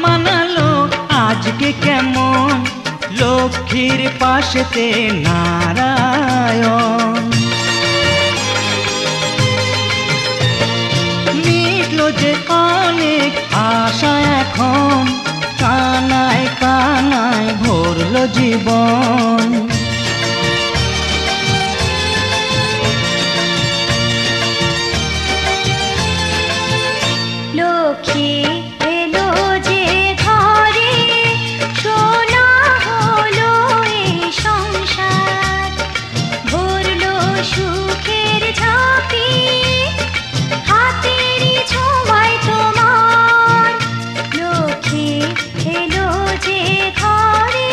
মানালো আজকে কেমন লক্ষ্মীর পাশেতে নারায়ণ। মিটলো যে অনেক আশা এখন কানায় কানায় ভরলো জীবন। লক্ষ্মী এলো যে ঘরে সোনা হলো এই সংসার, ভরলো সুখের ঝাঁপি হাতেরই ছোঁয়ায় তোমার। লক্ষ্মী এলো যে ঘরে।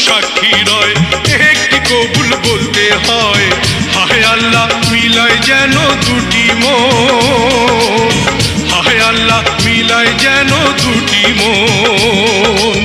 সাক্ষী রয়, একটি কবুল বলতে হয়। হায় আল্লাহ মিলায় যেন দুটি মন, হায় আল্লাহ মিলায় যেন দুটি মন।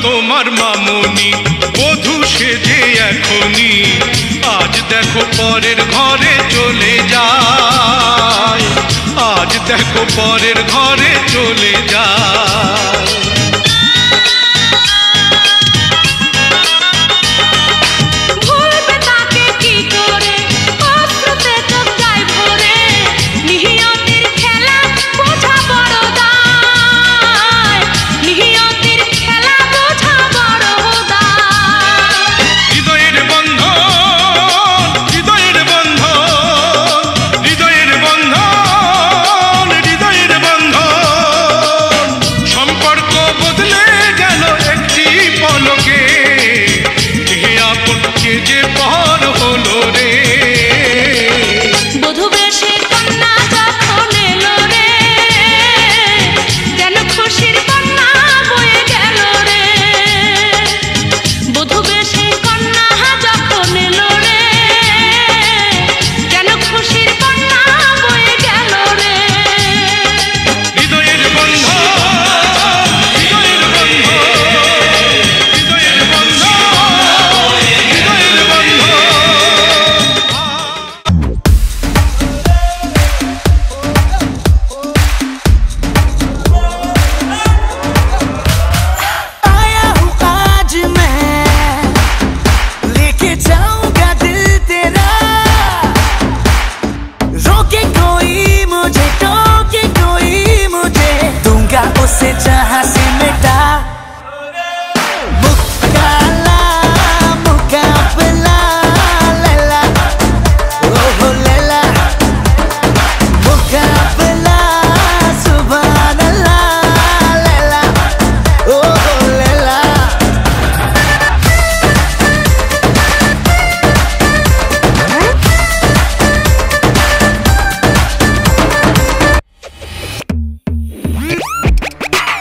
তোমার মামনি বধূ সেজে এখনি, আজ দেখো পরের ঘরে চলে যায়, আজ দেখো পরের ঘরে চলে যায়।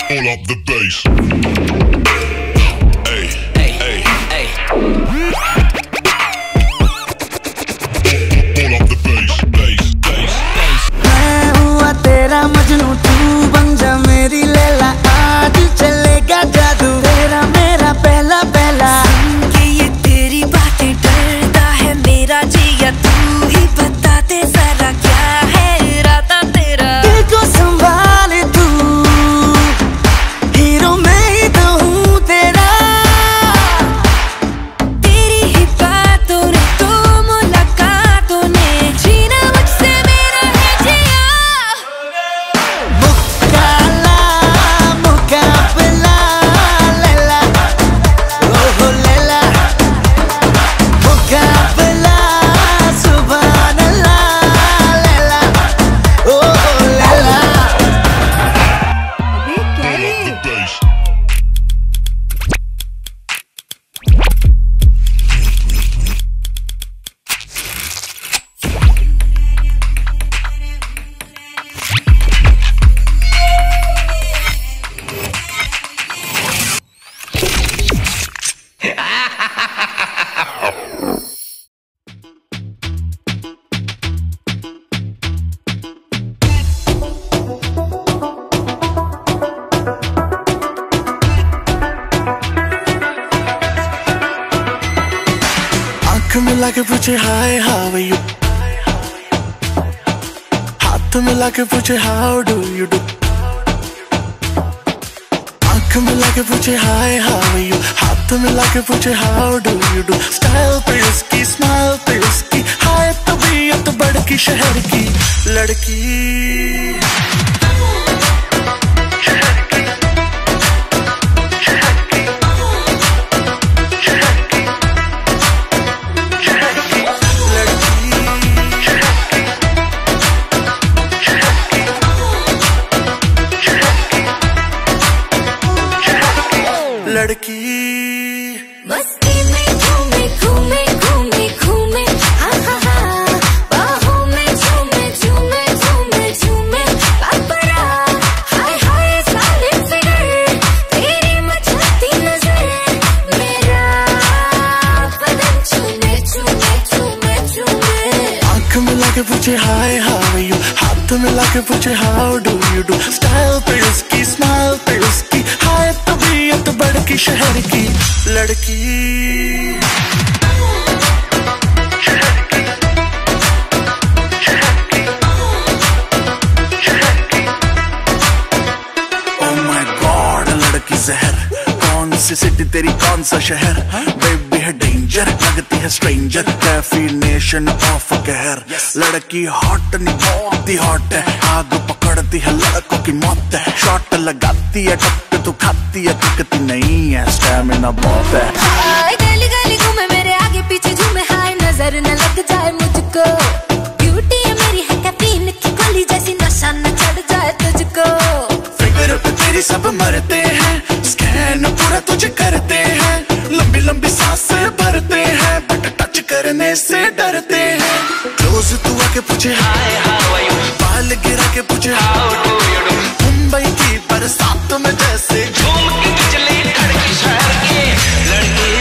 Pull up the bass. Hey, hey, hey, hey. Pull up the bass, bass, bass, bass. मैं हुआ तेरा मजनू, तू बन जा मेरी लैला, आज चलेगा जादू तेरा मेरा पहला पहला। सुन के ये तेरी बातें डरता है मेरा जिया, तू ही बता दे जरा क्या है इरादा तेरा। दिल को संभाले तू, हीरो मैं ही तो हूँ तेरा। मिला के पूछे हाय हाउ आर यू, हाथ मिला के पूछे हाउ डू यू डू, आंख मिला के पूछे हाय हाउ आर यू, हाथ मिला के पूछे how do you do. Style पे उसकी, स्माइल पे उसकी, हाय तबीयत बड़की शहर की लड़की। लड़की मस्ती में घूमे घूमे घूमे घूमे, हाँ हाँ हाँ, बाहों में झूमे झूमे झूमे झूमे, पापरा हाय हाय सालिम फिगर, तेरी मचलती नजर, मेरा बदन चूमे चूमे चूमे चूमे। आंख मिला के पूछे हाय हाउ आर यू, हाथ मिला के पूछे how do you do. Style पे उसकी, स्माइल पे उसकी, हाय तबीयत बड़की शहर की लड़की। Oh my God, लड़की जहर, कौन सी सिटी तेरी कौन सा शहर, बेबी है डेंजर, लगती है स्ट्रेंजर, डेफिनेशन ऑफ कहर। लड़की हॉट नहीं बहुत ही हॉट है, आग पकड़ती है लड़कों की मौत है, शॉट लगाती है टप तो खाती है, दिखती नहीं है, स्टैमिना बहुत है। हाय गली गली घूमे मेरे आगे पीछे झूमे, हाय नजर न लग जाए मुझको, ब्यूटी है मेरी है कैफीन की गोली जैसी, नशा न चढ़ जाए तुझको। फिगर पे तेरी सब मरते हैं, स्कैन पूरा तुझे करते हैं, लंबी लंबी सांसें भरते हैं, बट टच करने से डरते हैं। क्लोज तू आके पूछे हाय हाउ आर यू, बाल गिरा के पूछे how do you do. Mumbai की बरसात में जैसे झूम के बिजली कड़की शहर की लड़की।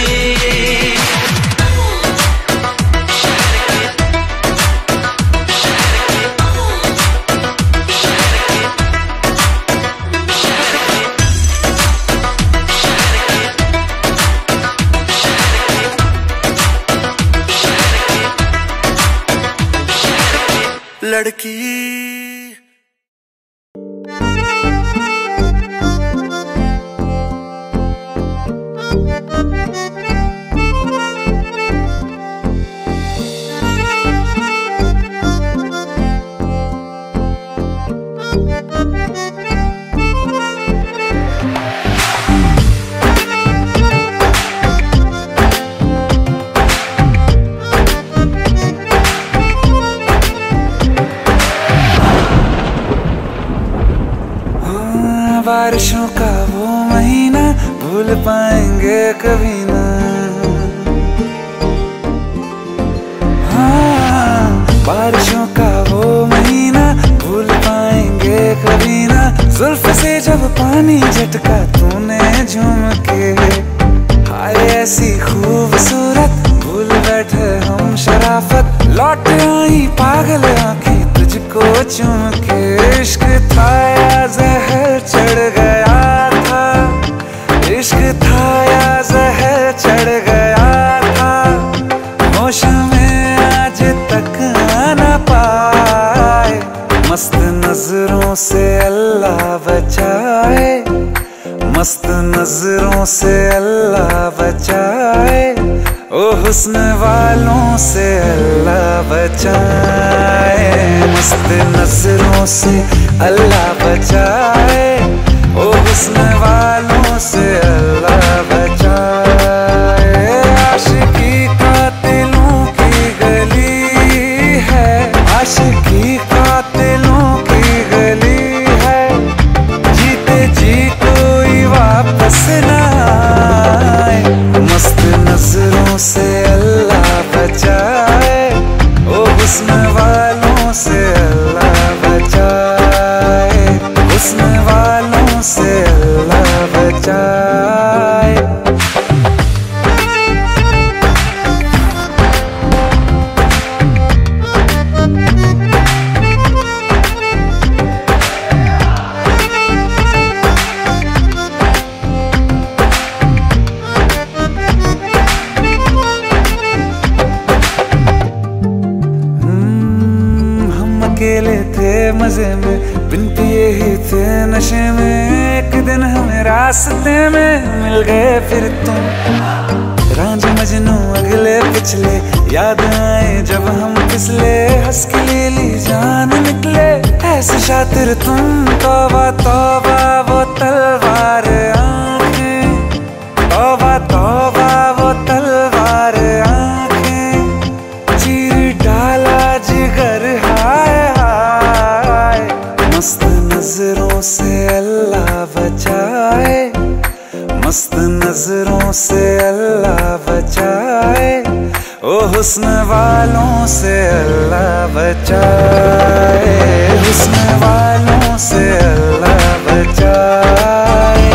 लड़की बारिशों का वो महीना भूल पाएंगे कभी ना, हाँ बारिशों का वो महीना भूल पाएंगे कभी ना। जुल्फ से जब पानी झटका तूने झूम के, हाय ऐसी खूबसूरत भूल बैठे हम शराफत, लौट आई पागल आंखें तुझको चूम के। इश्क था या जहर चढ़ गया था, इश्क था या जहर चढ़ गया था, होश में आज तक न पाए, मस्त नजरों से अल्लाह बचाए, मस्त नजरों से अल्लाह बचाए, ओ हुस्न वालों से अल्लाह बचाए, मस्त नजरों से अल्लाह बचाए, ओ हुस्न वालों से अल्लाह बचाए। आशिकी कातिलों की गली है, आशिकी कातिलों की गली है, जीते जी कोई वापस ना आए, मस्त नजरों से अल्लाह बचाए, ओ हुस्न वालों से अल्लाह बचाए, हुस्न वालों से अल्लाह बचाए। मजे में, बिन पिए ही थे नशे में। एक दिन हमें रास्ते में मिल गए फिर तुम, रांझ मजनू अगले पिछले याद आए जब हम फिसले। हंस के ली जान निकले ऐसे शातिर तुम, तौबा तौबा वो तलवार आंखें, तौबा तौबा वो तलवार आंखें, चीर डाला जिगर हाय हाय। मस्त नजरों से अल्लाह बचाए, मस्त नजरों से अल्लाह बचाए, ओ हुस्न वालों से अल्लाह बचाए, हुस्न वालों से अल्लाह बचाए।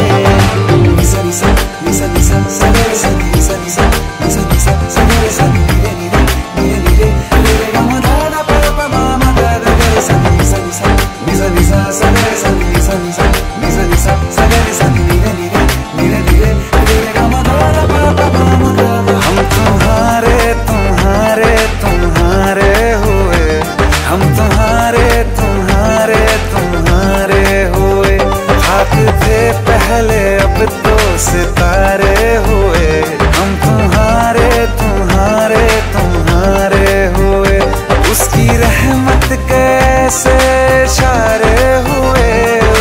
निसा निसा निसा निसा सगे सगे निसा निसा निसा निसा सगे सगे नीरे नीरे नीरे नीरे नीरे गम दादा पापा मामा दादा गे सगे निसा निसा निसा निसा सगे सगे निसा निसा निसा निसा सगे सगे नीरे नीरे नीरे नीरे नीरे गम दादा पापा मामा दादा। हम तुम्हारे तुम्हारे तुम्हारे हुए, हम तुम्हारे तुम्हारे तुम्हारे हुए, खाक थे पहले अब तो सितारे हुए। हम तुम्हारे तुम्हारे तुम्हारे हुए, उसकी रहमत कैसे इशारे हुए,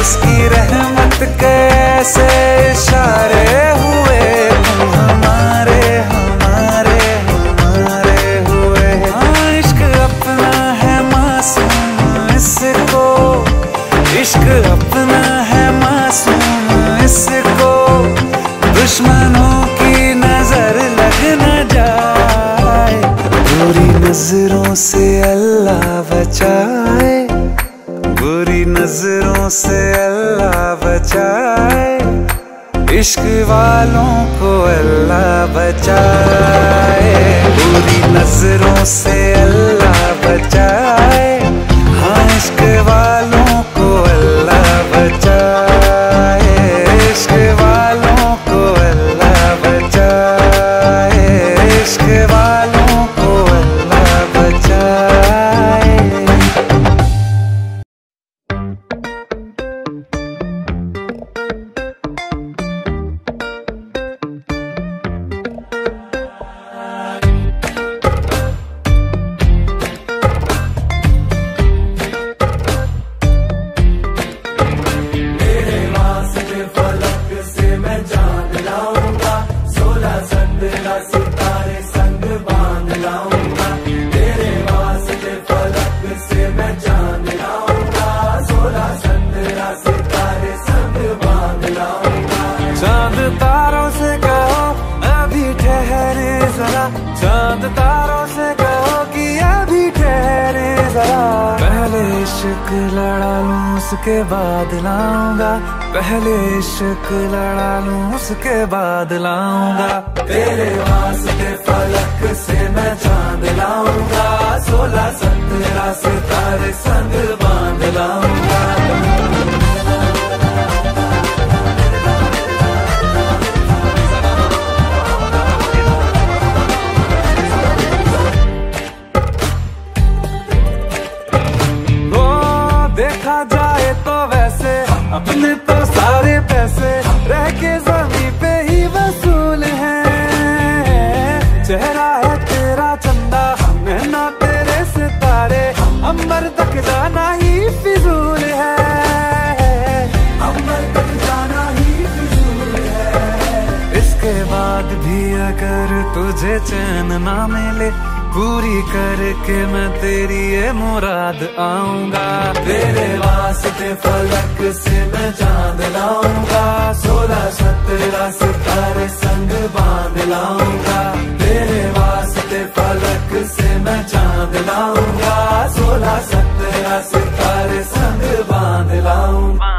उसकी रहमत कैसे इशारे हुए। तुम हमारे हमारे हमारे हुए। हाँ इश्क अपना है मासूम इसको, इश्क अपना है मासूम इसको, दुश्मनों की नजर लग न जाए। बुरी नजरों से अल्लाह बचाए, बुरी नजरों से अल्लाह बचाए, इश्क वालों को अल्लाह बचाए। बुरी नजरों से अल्लाह बचाए, हाँ इश्क वालों को अल्लाह बचाए, इश्क वालों को अल्लाह बचाए, इश्क वालों को अल्लाह बचाए। चांद तारों से कहो अभी ठहरे जरा, चांद तारों से कहो कि अभी ठहरे जरा। पहले इश्क लड़ा लूं उसके बाद लाऊंगा, पहले इश्क लड़ा लूं उसके बाद लाऊंगा। तेरे वास्ते फलक से मैं चांद लाऊंगा, 16-17 सितारे संग बांध लाऊंगा। देखा जाए तो वैसे अपने तो सारे पैसे रह के जमीन पे ही वसूल हैं। चेहरा है तेरा चंदा, नैना तेरे सितारे, अंबर तक जाना ही फिजूल है, अंबर तक जाना ही फिजूल है। इसके बाद भी अगर तुझे चैन ना मिले, पूरी करके मैं तेरी ये मुराद आऊंगा। तेरे वास्ते फलक से मैं चांद लाऊंगा, 16-17 सितारे संग बांध लाऊंगा। तेरे वास्ते फलक से मैं चांद लाऊंगा, 16-17 सितारे संग बांध लाऊंगा।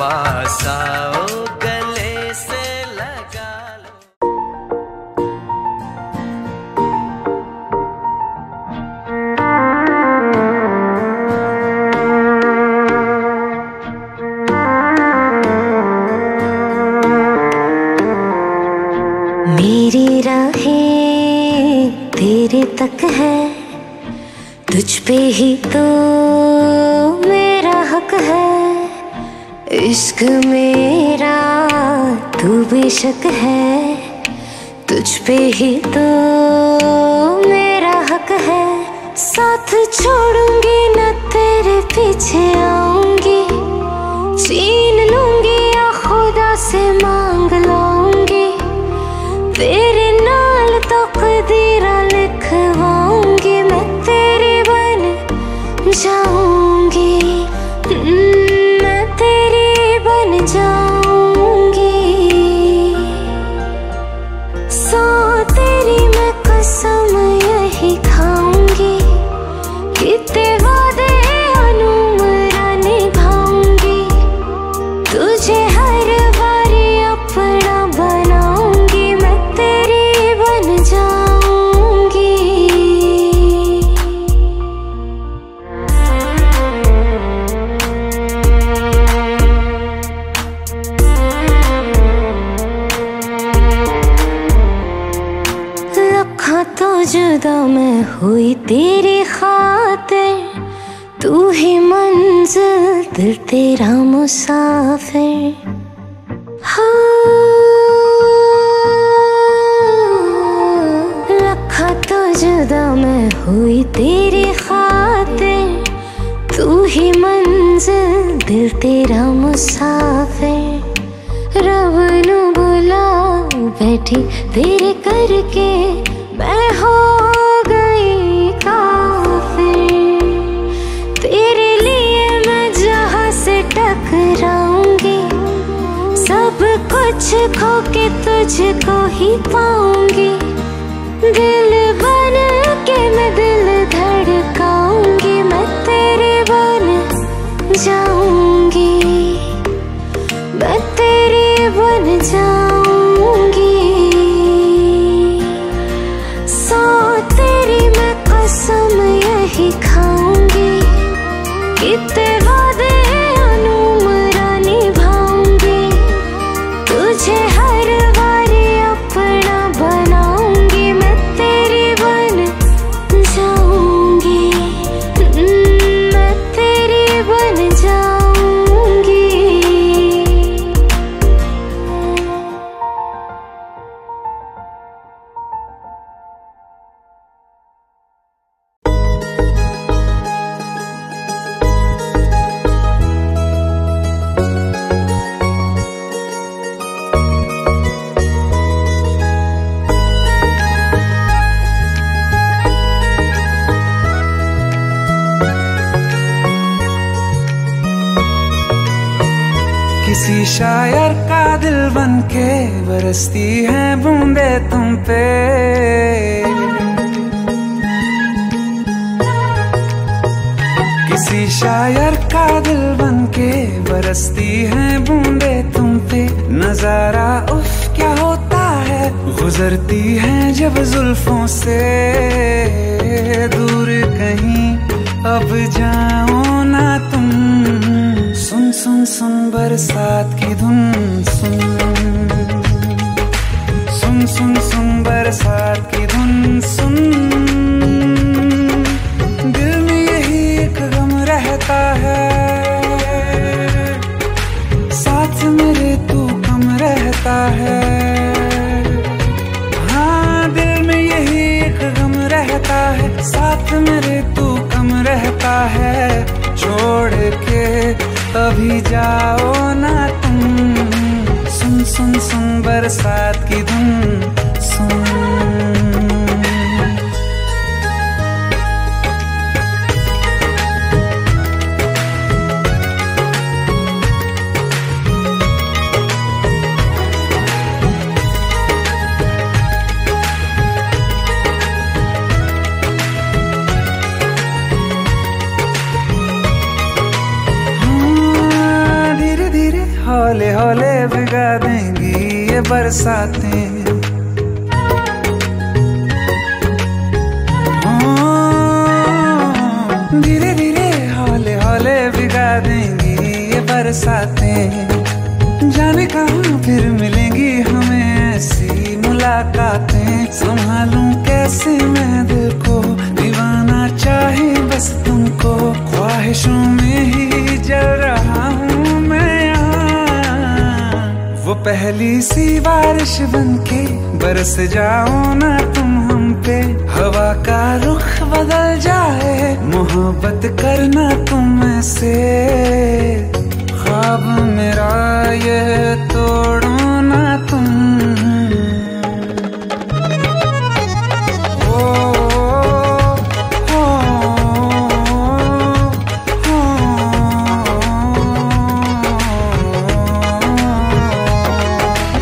पास आओ गले से लगा लो। मेरी राहें तेरे तक है, तुझ पे ही तो मेरा हक है। इश्क मेरा तू बेशक है, तुझ पे ही तो मेरा हक है। साथ छोड़ूंगी न तेरे पीछे आऊंगी, छीन लूंगी या खुदा से मांग लाऊंगी। तेरे नाल तो कदीरा लिखवाऊंगी, मैं तेरी बन जाऊंगी, मैं तेरी बन जाऊंगी। सो तेरी मैं कसम यही खाऊंगी, कितने वादे अनुमरा निभाऊंगी। तुझे हर बारी अपना बनाऊंगी, मैं तेरी बन जाऊंगी। लखा तो जुदा मैं हुई तेरी खातिर, तू ही मंजिल दिल तेरा मुसाफिर। लखा तो जुदा मैं हुई तेरी खातिर, तू ही मंजिल दिल तेरा मुसाफिर। रब नू बुला बैठी तेरे करके, मैं हो गई काफिर। तेरे लिए मैं जहां से टकराऊंगी, सब कुछ खो के तुझको ही पाऊंगी। दिल बन के मैं दिल धड़काऊंगी, मैं तेरी बन जाऊंगी, मैं तेरी बन जाऊंगी। सो तेरी मैं कसम यही खाऊंगी, कितने वादे अनुमरा निभाऊंगी। तुझे हर बारी अपना बनाऊंगी, मैं तेरी बन जाऊंगी, मैं तेरी बन जाऊंगी। किसी शायर का दिल बनके बरसती है बूंदे तुम पे। किसी शायर का दिल बनके बरसती है बूंदे तुम पे। नजारा उफ क्या होता है, गुजरती है जब जुल्फों से। दूर कहीं अब जाओ ना तुम, सुन सुन सुन बरसात की धुन। सुन सुन सुन सुन बरसात की धुन। सुन दिल में यही एक गम रहता है, साथ मेरे तू कम रहता है। हाँ दिल में यही एक गम रहता है, साथ मेरे तू कम रहता है। छोड़ के अभी जाओ ना तुम, सुन सुन सुन बरसात की धुन। सुन धीरे धीरे हौले हौले भिगा देंगी ये बरसातें। धीरे धीरे हौले हौले भिगा देंगी ये बरसातें। जाने कहाँ फिर मिलेंगी हमें ऐसी मुलाकातें। संभालूं कैसे मैं दिल को, दीवाना चाहे बस तुमको। ख्वाहिशों में ही जल रहा हूँ मैं यहाँ। वो पहली सी बारिश बनके बरस जाओ ना तुम हम पे। हवा का रुख बदल जाए, मोहब्बत करना तुम ऐसे। ख्वाब मेरा ये तोड़ो ना तुम।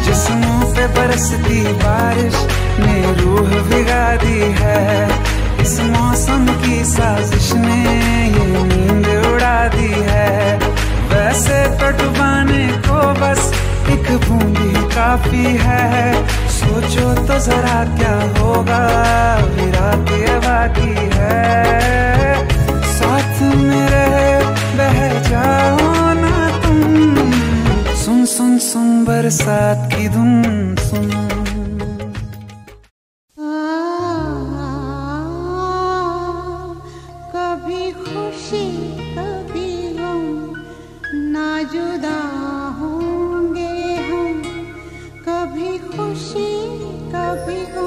जिस्मों पे बरसती बारिश ने रूह भिगा दी है। इस मौसम की साजिश ने ये नींद उड़ा दी है। वैसे तो डुबाने को बस एक बूंद ही काफी है। सोचो तो जरा क्या होगा, अभी रात ये बाकी है। साथ मेरे बह जाओ ना तुम। सुन सुन सुन बरसात की धुन सुन। कभी खुशी कभी गम, ना जुदा होंगे हम। कभी खुशी कभी गम।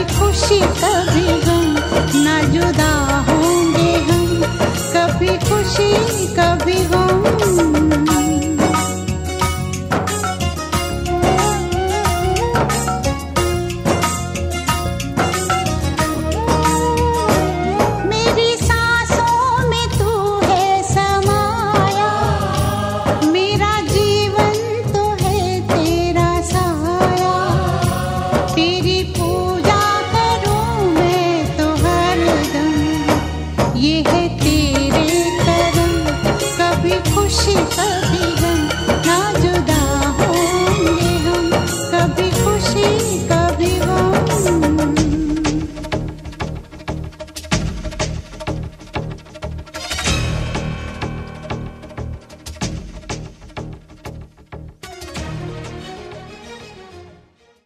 खुशी कभी गम, ना जुदा होंगे हम। कभी खुशी कभी गम।